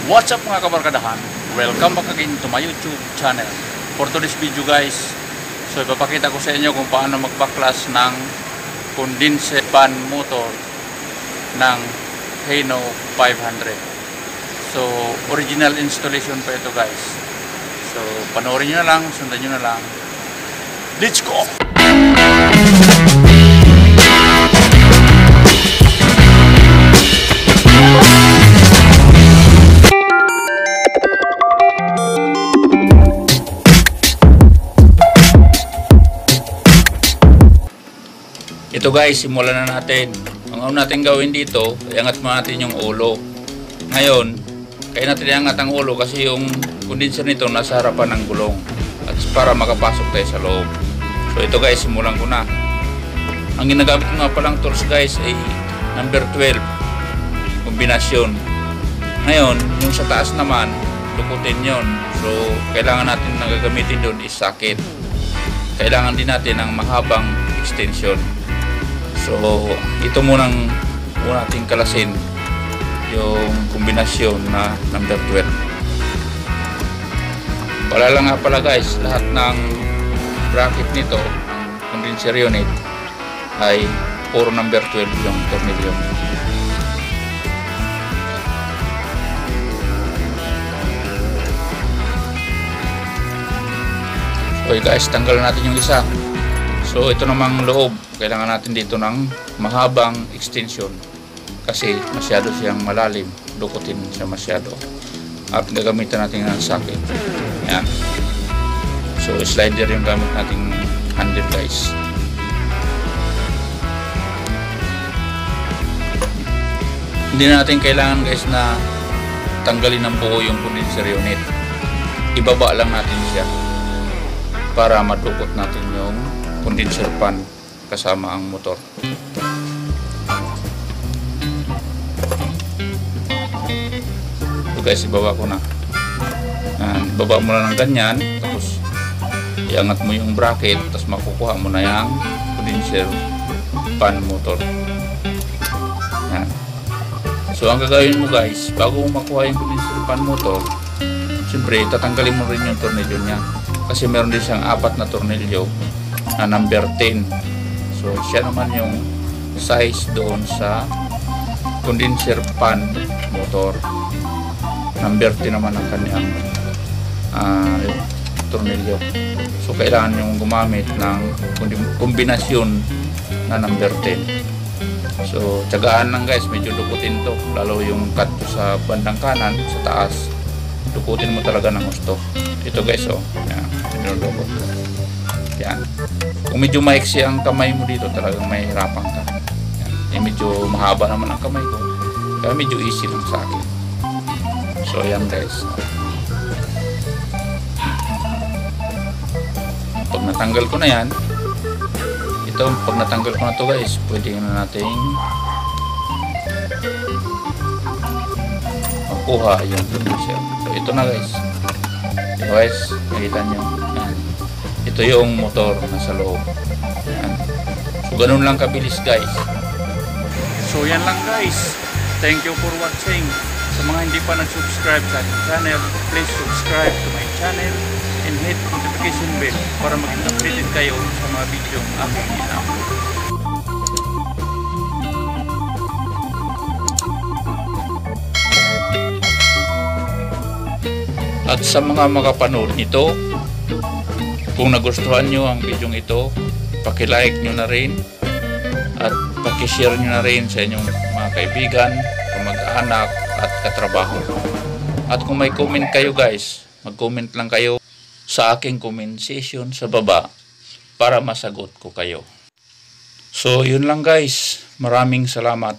What's up mga kabarkadahan? Welcome back again to my YouTube channel. For today's video guys, so ipapakita ko sa inyo kung paano magbaklas ng condenser fan motor ng Hino 500. So original installation pa ito guys. So panoorin nyo na lang, sundan nyo na lang. Let's go! Ito guys, simulan na natin. Ang una natin gawin dito, iangat mo natin yung ulo. Ngayon, kaya natin iangat ang ulo kasi yung condenser nito nasa harapan ng gulong. At para makapasok tayo sa loob. So ito guys, simulan ko na. Ang ginagamit ko nga palang tools guys ay number 12. Kombinasyon. Ngayon, yung sa taas naman, lukutin yon. So, kailangan natin na gagamitin doon is socket. Kailangan din natin ng mahabang extension. So, ito munang muna natin kalasin yung kombinasyon na number 12. Wala lang nga pala guys, lahat ng bracket nito, condenser unit, ay puro number 12 yung tornilyo. Okay guys, tanggalan natin yung isa. So ito namang loob, kailangan natin dito ng mahabang extension kasi masyado siyang malalim, dukutin siya masyado at gagamitan natin ng socket. Yan. So slider yung gamit nating handle guys. Hindi natin kailangan guys na tanggalin ng buo yung condenser unit. Ibaba lang natin siya para madukot natin yung condenser fan kasama ang motor. So guys, ibaba ko na. Ibaba mo na ng ganyan, tapos iangat mo yung bracket, tapos makukuha mo na yung condenser fan motor. Yan. So ang gagawin mo guys, bago mo makuha yung condenser fan motor, siyempre tatanggalin mo rin yung tornilyo niya kasi meron din siyang 4 na tornilyo na number 10. So siya naman yung size doon sa condenser fan motor. Number 10 naman ang kanyang tornilyo. So kailangan yung gumamit ng kombinasyon na number 10. So tiyagaan lang guys, medyo dukutin to, lalo yung cut to sa bandang kanan, sa taas, dukutin mo talaga ng gusto. Ito guys, oh, yan, dinudukot. Yan. Kung medyo maiksi ang kamay mo dito, talagang mahihirapan ka. Yan. Medyo mahaba naman ang kamay ko, kaya medyo easy lang sa akin. So yan guys. Pag natanggal ko na yan, ito, pag natanggal ko na to guys, pwede na natin makuha yung condenser. So ito na guys. Ito guys, nakita nyo. Yan. Ito yung motor nasa loob. Yan. So ganun lang kabilis guys. So yan lang guys. Thank you for watching. Sa mga hindi pa nag-subscribe sa aking channel, please subscribe to my channel and hit notification bell para maging updated kayo sa mga video aking ina-upload. At sa mga makapanood nito, kung nagustuhan nyo ang video ito, paki-like nyo na rin at paki-share nyo na rin sa inyong mga kaibigan, kamag-anak at katrabaho. At kung may comment kayo guys, mag-comment lang kayo sa aking comment section sa baba para masagot ko kayo. So yun lang guys, maraming salamat.